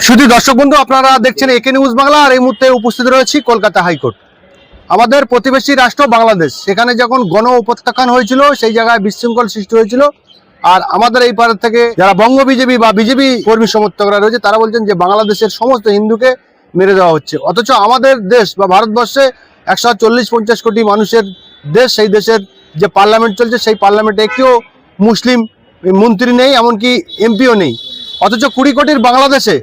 শুধু দর্শক বন্ধু, আপনারা দেখছেন একে নিউজ বাংলা। আর এই মুহূর্তে উপস্থিত রয়েছি কলকাতা হাইকোর্ট, আমাদের প্রতিবেশী রাষ্ট্র বাংলাদেশ। সেখানে যখন গণ উপত্যাখ্যান হয়েছিল, সেই জায়গায় বিশৃঙ্খল সৃষ্টি হয়েছিল। আর আমাদের এই পাড়ার থেকে যারা বঙ্গ বিজেপি বা বিজেপি কর্মী সমর্থকরা রয়েছে, তারা বলছেন যে বাংলাদেশের সমস্ত হিন্দুকে মেরে দেওয়া হচ্ছে। অথচ আমাদের দেশ বা ভারতবর্ষে 140-50 কোটি মানুষের দেশ, সেই দেশের যে পার্লামেন্ট চলছে, সেই পার্লামেন্টে একটিও মুসলিম মন্ত্রী নেই, এমনকি এমপিও নেই। অথচ 20 কোটির বাংলাদেশে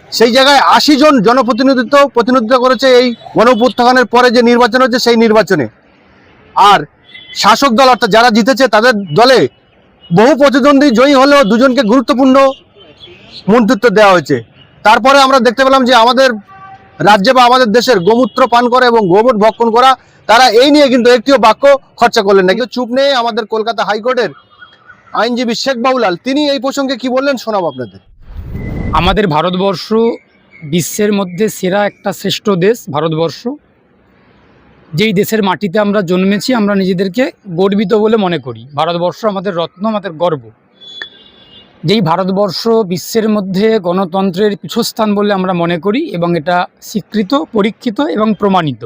সেই জায়গায় 80 জন প্রতিনিধিত্ব করেছে এই গণ উপত্যাখ্যানের পরে যে নির্বাচন হচ্ছে, সেই নির্বাচনে। আর শাসক দল অর্থাৎ যারা জিতেছে, তাদের দলে বহু প্রতিদ্বন্দ্বী জয়ী হলেও দুজনকে গুরুত্বপূর্ণ মন্ত্রিত্ব দেওয়া হয়েছে। তারপরে আমরা দেখতে পেলাম যে আমাদের রাজ্যে বা আমাদের দেশের গোমূত্র পান করা এবং গোবর ভক্ষণ করা, তারা এই নিয়ে কিন্তু একটিও বাক্য খরচা করলেন না। কিন্তু চুপ নেই আমাদের কলকাতা হাইকোর্টের আইনজীবী শেখ বাবুলাল। তিনি এই প্রসঙ্গে কি বললেন শোনাবো আপনাদের। আমাদের ভারতবর্ষ বিশ্বের মধ্যে সেরা একটা শ্রেষ্ঠ দেশ ভারতবর্ষ। যেই দেশের মাটিতে আমরা জন্মেছি, আমরা নিজেদেরকে গর্বিত বলে মনে করি। ভারতবর্ষ আমাদের রত্ন, আমাদের গর্ব। যেই ভারতবর্ষ বিশ্বের মধ্যে গণতন্ত্রের পীঠস্থান বলে আমরা মনে করি, এবং এটা স্বীকৃত, পরীক্ষিত এবং প্রমাণিত।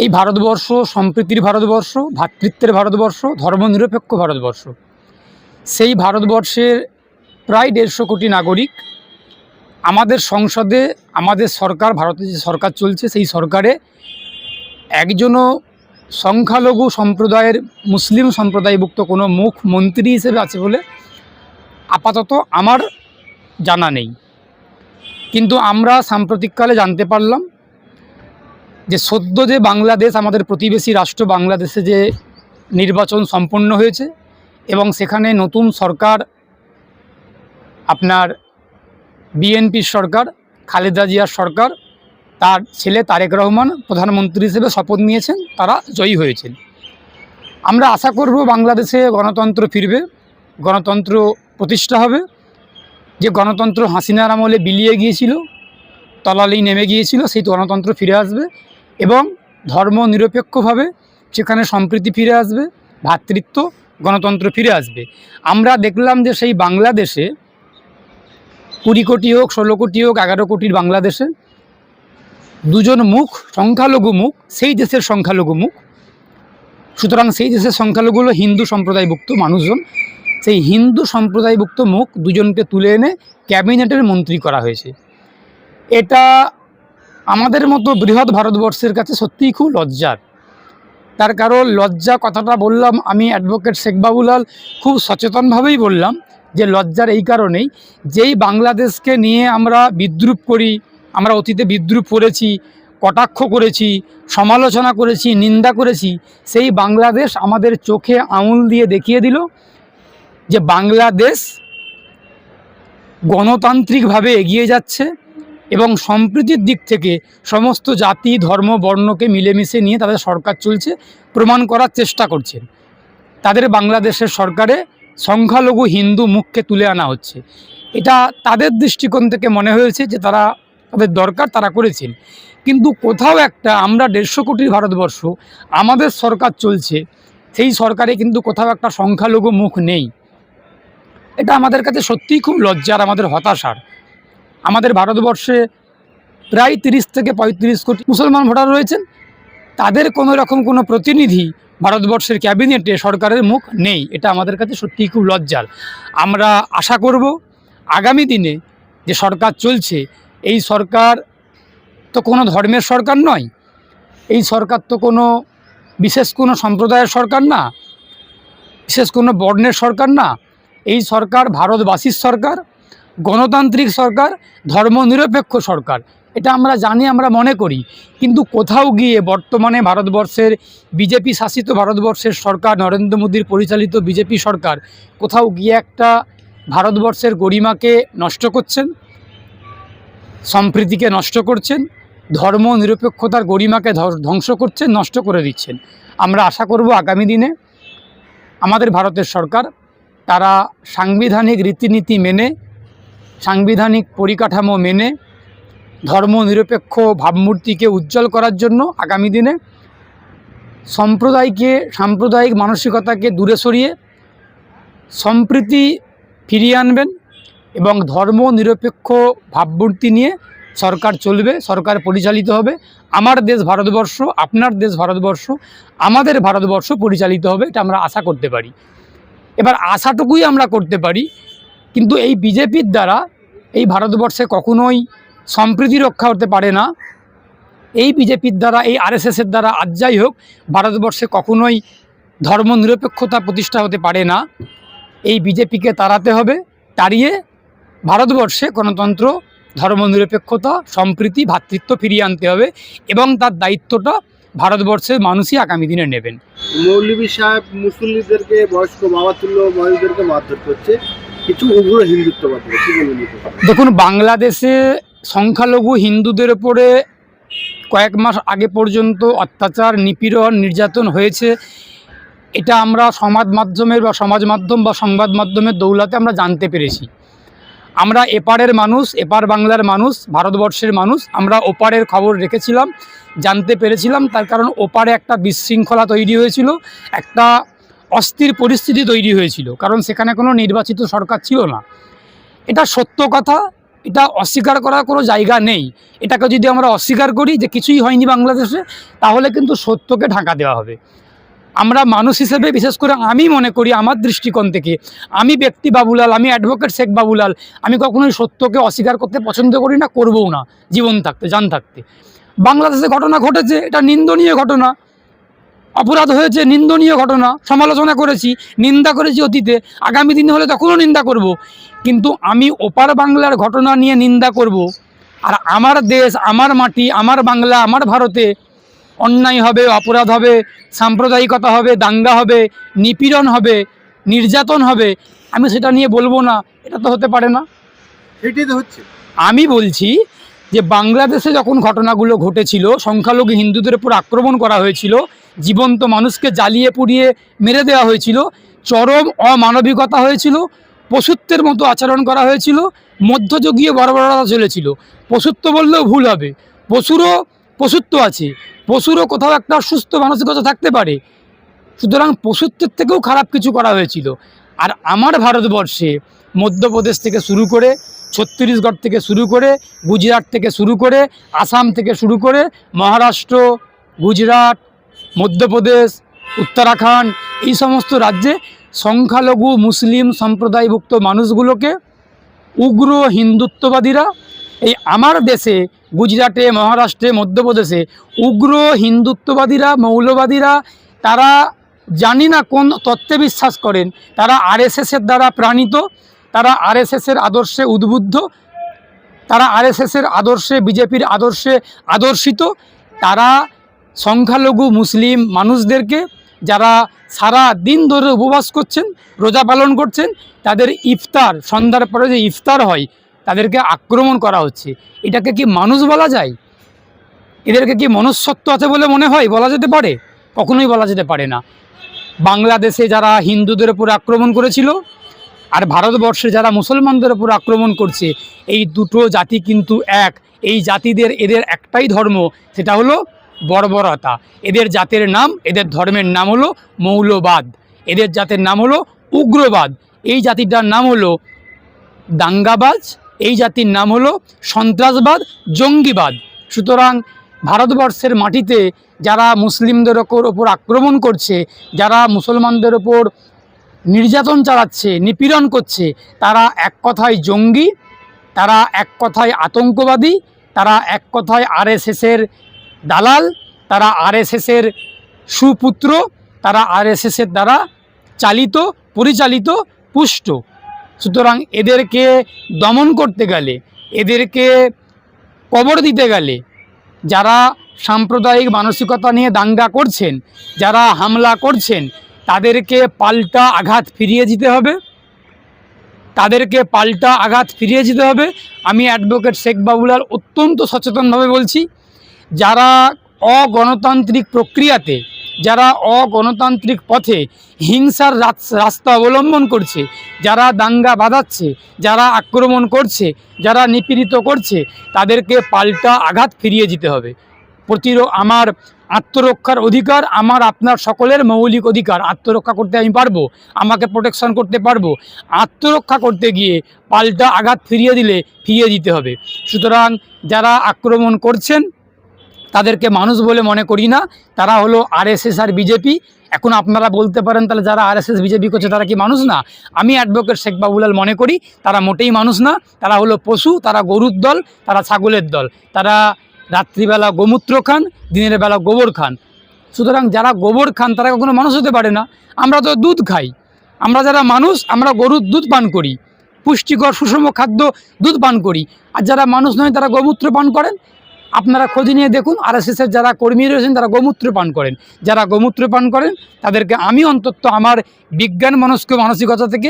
এই ভারতবর্ষ সম্প্রীতির ভারতবর্ষ, ভ্রাতৃত্বের ভারতবর্ষ, ধর্মনিরপেক্ষ ভারতবর্ষ। সেই ভারতবর্ষের প্রায় 150 কোটি নাগরিক। আমাদের সংসদে আমাদের সরকার, ভারতের যে সরকার চলছে, সেই সরকারে একজনও সংখ্যালঘু সম্প্রদায়ের, মুসলিম সম্প্রদায়ভুক্ত কোনো মুখ্যমন্ত্রী হিসেবে আছে বলে আপাতত আমার জানা নেই। কিন্তু আমরা সাম্প্রতিককালে জানতে পারলাম যে সদ্য যে বাংলাদেশ, আমাদের প্রতিবেশী রাষ্ট্র বাংলাদেশে যে নির্বাচন সম্পন্ন হয়েছে, এবং সেখানে নতুন সরকার, আপনার বিএনপির সরকার, খালেদা জিয়ার সরকার, তার ছেলে তারেক রহমান প্রধানমন্ত্রী হিসেবে শপথ নিয়েছেন, তারা জয়ী হয়েছেন। আমরা আশা করব বাংলাদেশে গণতন্ত্র ফিরবে, গণতন্ত্র প্রতিষ্ঠা হবে। যে গণতন্ত্র হাসিনার আমলে বিলিয়ে গিয়েছিল, তলালেই নেমে গিয়েছিল, সেই গণতন্ত্র ফিরে আসবে এবং ধর্ম নিরপেক্ষভাবে সেখানে সম্প্রীতি ফিরে আসবে, ভ্রাতৃত্ব, গণতন্ত্র ফিরে আসবে। আমরা দেখলাম যে সেই বাংলাদেশে 20 কোটি হোক, 16 কোটি হোক, 11 কোটির বাংলাদেশে দুজন মুখ, সংখ্যালঘু মুখ, সেই দেশের সংখ্যালঘু মুখ। সুতরাং সেই দেশের সংখ্যালঘু হলো হিন্দু সম্প্রদায়ভুক্ত মানুষজন। সেই হিন্দু সম্প্রদায়ভুক্ত মুখ দুজনকে তুলে এনে ক্যাবিনেটের মন্ত্রী করা হয়েছে। এটা আমাদের মতো বৃহৎ ভারতবর্ষের কাছে সত্যিই খুব লজ্জার। তার কারণ, লজ্জা কথাটা বললাম আমি অ্যাডভোকেট শেখ বাবুলাল খুব সচেতনভাবেই বললাম যে লজ্জার এই কারণেই, যেই বাংলাদেশকে নিয়ে আমরা বিদ্রূপ করি, আমরা অতীতে বিদ্রূপ করেছি, কটাক্ষ করেছি, সমালোচনা করেছি, নিন্দা করেছি, সেই বাংলাদেশ আমাদের চোখে আঙুল দিয়ে দেখিয়ে দিল যে বাংলাদেশ গণতান্ত্রিকভাবে এগিয়ে যাচ্ছে এবং সম্প্রীতির দিক থেকে সমস্ত জাতি, ধর্ম, বর্ণকে মিলেমিশে নিয়ে তাদের সরকার চলছে, প্রমাণ করার চেষ্টা করছেন। তাদের বাংলাদেশের সরকারে সংখ্যালঘু হিন্দু মুখকে তুলে আনা হচ্ছে। এটা তাদের দৃষ্টিকোণ থেকে মনে হয়েছে যে তারা, তাদের দরকার, তারা করেছেন। কিন্তু কোথাও একটা, আমরা 150 কোটির ভারতবর্ষ, আমাদের সরকার চলছে, সেই সরকারে কিন্তু কোথাও একটা সংখ্যালঘু মুখ নেই। এটা আমাদের কাছে সত্যিই খুব লজ্জার, আমাদের হতাশার। আমাদের ভারতবর্ষে প্রায় 30 থেকে 35 কোটি মুসলমান ভোটার রয়েছেন, তাদের কোনো রকম কোনো প্রতিনিধি ভারতবর্ষের ক্যাবিনেটে, সরকারের মুখ নেই। এটা আমাদের কাছে সত্যিই খুব লজ্জার। আমরা আশা করব আগামী দিনে যে সরকার চলছে, এই সরকার তো কোনো ধর্মের সরকার নয়, এই সরকার তো কোনো বিশেষ কোনো সম্প্রদায়ের সরকার না, বিশেষ কোনো বর্ণের সরকার না। এই সরকার ভারতবাসীর সরকার, গণতান্ত্রিক সরকার, ধর্মনিরপেক্ষ সরকার। এটা আমরা জানি, আমরা মনে করি। কিন্তু কোথাও গিয়ে বর্তমানে ভারতবর্ষের বিজেপি শাসিত ভারতবর্ষের সরকার, নরেন্দ্র মোদীর পরিচালিত বিজেপি সরকার, কোথাও গিয়ে একটা ভারতবর্ষের গরিমাকে নষ্ট করছেন, সম্প্রীতিকে নষ্ট করছেন, ধর্ম নিরপেক্ষতার গরিমাকে ধ্বংস করছেন, নষ্ট করে দিচ্ছেন। আমরা আশা করব আগামী দিনে আমাদের ভারতের সরকার, তারা সাংবিধানিক রীতিনীতি মেনে, সাংবিধানিক পরিকাঠামো মেনে, ধর্মনিরপেক্ষ ভাবমূর্তিকে উজ্জ্বল করার জন্য আগামী দিনে সাম্প্রদায়িক মানসিকতাকে দূরে সরিয়ে সম্প্রীতি ফিরিয়ে আনবেন এবং ধর্ম নিরপেক্ষ ভাবমূর্তি নিয়ে সরকার চলবে, সরকার পরিচালিত হবে। আমার দেশ ভারতবর্ষ, আপনার দেশ ভারতবর্ষ, আমাদের ভারতবর্ষ পরিচালিত হবে, এটা আমরা আশা করতে পারি। এবার আশাটুকুই আমরা করতে পারি, কিন্তু এই বিজেপির দ্বারা এই ভারতবর্ষে কখনোই সম্প্রীতি রক্ষা হতে পারে না। এই বিজেপির দ্বারা, এই আরএসএসের দ্বারা আজ যাই হোক ভারতবর্ষে কখনোই ধর্মনিরপেক্ষতা প্রতিষ্ঠা হতে পারে না। এই বিজেপিকে তাড়াতে হবে, তাড়িয়ে ভারতবর্ষে গণতন্ত্র, ধর্মনিরপেক্ষতা, সম্প্রীতি, ভ্রাতৃত্ব ফিরিয়ে আনতে হবে এবং তার দায়িত্বটা ভারতবর্ষের মানুষই আগামী দিনে নেবেন। মৌলভী সাহেব মুসল্লিদেরকে, বয়স্ক বাবাতুল্য মহিলাদেরকে মারধর করছে কিছু উগ্র হিন্দুত্ববাদী, কি বলবেন? দেখুন, বাংলাদেশে সংখ্যালঘু হিন্দুদের উপরে কয়েক মাস আগে পর্যন্ত অত্যাচার, নিপীড়ন, নির্যাতন হয়েছে। এটা আমরা সমাজ মাধ্যমের বা সমাজ মাধ্যম বা সংবাদ মাধ্যমের দৌলতে আমরা জানতে পেরেছি। আমরা এপারের মানুষ, এপার বাংলার মানুষ, ভারতবর্ষের মানুষ, আমরা ওপারের খবর রেখেছিলাম, জানতে পেরেছিলাম। তার কারণ ওপারে একটা বিশৃঙ্খলা তৈরি হয়েছিল, একটা অস্থির পরিস্থিতি তৈরি হয়েছিল, কারণ সেখানে কোনো নির্বাচিত সরকার ছিল না। এটা সত্য কথা, এটা অস্বীকার করার কোনো জায়গা নেই। এটাকে যদি আমরা অস্বীকার করি যে কিছুই হয়নি বাংলাদেশে, তাহলে কিন্তু সত্যকে ঢাকা দেওয়া হবে। আমরা মানুষ হিসেবে, বিশেষ করে আমি মনে করি, আমার দৃষ্টিকোণ থেকে, আমি ব্যক্তি বাবুলাল, আমি অ্যাডভোকেট শেখ বাবুলাল, আমি কখনোই সত্যকে অস্বীকার করতে পছন্দ করি না, করবও না জীবন থাকতে, জান থাকতে। বাংলাদেশে ঘটনা ঘটেছে, এটা নিন্দনীয় ঘটনা, অপরাধ হয়েছে, নিন্দনীয় ঘটনা, সমালোচনা করেছি, নিন্দা করেছি অতীতে, আগামী দিনে হলে তখনও নিন্দা করব। কিন্তু আমি ওপার বাংলার ঘটনা নিয়ে নিন্দা করব, আর আমার দেশ, আমার মাটি, আমার বাংলা, আমার ভারতে অন্যায় হবে, অপরাধ হবে, সাম্প্রদায়িকতা হবে, দাঙ্গা হবে, নিপীড়ন হবে, নির্যাতন হবে, আমি সেটা নিয়ে বলবো না, এটা তো হতে পারে না। সেটাই তো হচ্ছে। আমি বলছি যে বাংলাদেশে যখন ঘটনাগুলো ঘটেছিল, সংখ্যালঘু হিন্দুদের উপর আক্রমণ করা হয়েছিল, জীবন্ত মানুষকে জ্বালিয়ে পুড়িয়ে মেরে দেওয়া হয়েছিল, চরম অমানবিকতা হয়েছিল, পশুত্বের মতো আচরণ করা হয়েছিল, মধ্যযুগীয় বর্বরতা চলেছিল। পশুত্ব বললেও ভুল হবে, পশুরও পশুত্ব আছে, পশুরও কোথাও একটা সুস্থ মানসিকতা থাকতে পারে। সুতরাং পশুত্বের থেকেও খারাপ কিছু করা হয়েছিল। আর আমার ভারতবর্ষে মধ্যপ্রদেশ থেকে শুরু করে, ছত্তিশগড় থেকে শুরু করে, গুজরাট থেকে শুরু করে, আসাম থেকে শুরু করে, মহারাষ্ট্র, গুজরাট, মধ্যপ্রদেশ, উত্তরাখণ্ড, এই সমস্ত রাজ্যে সংখ্যালঘু মুসলিম সম্প্রদায়ভুক্ত মানুষগুলোকে উগ্র হিন্দুত্ববাদীরা, এই আমার দেশে গুজরাটে, মহারাষ্ট্রে, মধ্যপ্রদেশে উগ্র হিন্দুত্ববাদীরা, মৌলবাদীরা, তারা জানি না কোন তত্ত্বে বিশ্বাস করেন, তারা আরএসএসের দ্বারা প্রাণিত, তারা আরএসএসের আদর্শে উদ্বুদ্ধ, তারা আরএসএসের আদর্শে, বিজেপির আদর্শে আদর্শিত। তারা সংখ্যালঘু মুসলিম মানুষদেরকে, যারা সারা দিন ধরে উপবাস করছেন, রোজা পালন করছেন, তাদের ইফতার, সন্ধ্যার পরে যে ইফতার হয়, তাদেরকে আক্রমণ করা হচ্ছে। এটাকে কি মানুষ বলা যায়? এদেরকে কি মনুষ্যত্ব আছে বলে মনে হয়? বলা যেতে পারে? কখনোই বলা যেতে পারে না। বাংলাদেশে যারা হিন্দুদের উপর আক্রমণ করেছিল, আর ভারতবর্ষে যারা মুসলমানদের উপর আক্রমণ করছে, এই দুটো জাতি কিন্তু এক। এই জাতিদের, এদের একটাই ধর্ম, সেটা হলো বর্বরতা। এদের জাতের নাম, এদের ধর্মের নাম হলো মৌলবাদ, এদের জাতের নাম হলো উগ্রবাদ, এই জাতিটার নাম হলো দাঙ্গাবাজ, এই জাতির নাম হলো সন্ত্রাসবাদ, জঙ্গিবাদ। সুতরাং ভারতবর্ষের মাটিতে যারা মুসলিমদের ওপর আক্রমণ করছে, যারা মুসলমানদের ওপর নির্যাতন চালাচ্ছে, নিপীড়ন করছে, তারা এক কথায় জঙ্গি, তারা এক কথায় আতঙ্কবাদী, তারা এক কথায় আরএসএসের দালাল, তারা আরএসএসের সুপুত্র, তারা আরএসএসের দ্বারা চালিত, পরিচালিত, পুষ্ট। সুতরাং এদেরকে দমন করতে গেলে, এদেরকে কবর দিতে গেলে, যারা সাম্প্রদায়িক মানসিকতা নিয়ে দাঙ্গা করছেন, যারা হামলা করছেন, তাদেরকে পাল্টা আঘাত ফিরিয়ে দিতে হবে, তাদেরকে পাল্টা আঘাত ফিরিয়ে দিতে হবে। আমি অ্যাডভোকেট শেখ বাবুলাল অত্যন্ত সচেতনভাবে বলছি, যারা অগণতান্ত্রিক প্রক্রিয়াতে, যারা অগণতান্ত্রিক পথে হিংসার রাস্তা অবলম্বন করছে, যারা দাঙ্গা বাঁধাচ্ছে, যারা আক্রমণ করছে, যারা নিপীড়িত করছে, তাদেরকে পাল্টা আঘাত ফিরিয়ে দিতে হবে। আমার আত্মরক্ষার অধিকার, আমার আপনার সকলের মৌলিক অধিকার। আত্মরক্ষা করতে আমি পারবো, আমাকে প্রোটেকশন করতে পারবো। আত্মরক্ষা করতে গিয়ে পাল্টা আঘাত ফিরিয়ে দিতে হবে। সুতরাং যারা আক্রমণ করছেন তাদেরকে মানুষ বলে মনে করি না, তারা হলো আরএসএস আর বিজেপি। এখন আপনারা বলতে পারেন তাহলে যারা আরএসএস বিজেপি করছে তারা কি মানুষ না? আমি অ্যাডভোকেট শেখ বাবুলাল মনে করি তারা মোটেই মানুষ না, তারা হলো পশু, তারা গরুর দল, তারা ছাগলের দল, তারা রাত্রিবেলা গোমূত্র খান, দিনের বেলা গোবর খান। সুতরাং যারা গোবর খান তারা কখনো মানুষ হতে পারে না। আমরা তো দুধ খাই, আমরা যারা মানুষ আমরা গরুর দুধ পান করি, পুষ্টিকর সুষম খাদ্য দুধ পান করি। আর যারা মানুষ নয় তারা গোমূত্র পান করেন। আপনারা খোঁজ নিয়ে দেখুন, আরএসএসের যারা কর্মী রয়েছেন তারা গোমূত্র পান করেন। যারা গোমূত্র পান করেন তাদেরকে আমি অন্তত আমার বিজ্ঞান মনস্ক মানসিকতা থেকে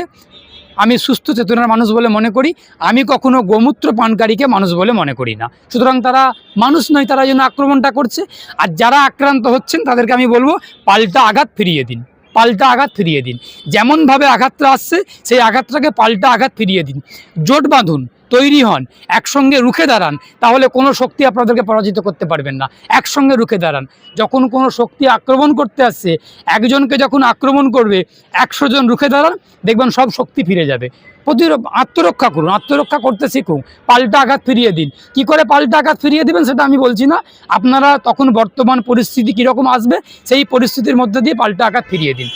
আমি সুস্থ চেতনার মানুষ বলে মনে করি। আমি কখনো গোমূত্র পানকারীকে মানুষ বলে মনে করি না। সুতরাং তারা মানুষ নয়, তারা যেন আক্রমণটা করছে। আর যারা আক্রান্ত হচ্ছেন তাদেরকে আমি বলবো পাল্টা আঘাত ফিরিয়ে দিন, পাল্টা আঘাত ফিরিয়ে দিন। যেমনভাবে আঘাতটা আসছে সেই আঘাতটাকে পাল্টা আঘাত ফিরিয়ে দিন। জোট বাঁধুন, তৈরি হন, একসঙ্গে রুখে দাঁড়ান, তাহলে কোনো শক্তি আপনাদেরকে পরাজিত করতে পারবেন না। একসঙ্গে রুখে দাঁড়ান। যখন কোনো শক্তি আক্রমণ করতে আসছে, একজনকে যখন আক্রমণ করবে 100 জন রুখে দাঁড়ান, দেখবেন সব শক্তি ফিরে যাবে। আত্মরক্ষা করুন, আত্মরক্ষা করতে শিখুন, পাল্টা আঘাত ফিরিয়ে দিন। কি করে পাল্টা আঘাত ফিরিয়ে দেবেন সেটা আমি বলছি না, আপনারা তখন বর্তমান পরিস্থিতি কীরকম আসবে সেই পরিস্থিতির মধ্যে দিয়ে পাল্টা আঘাত ফিরিয়ে দিন।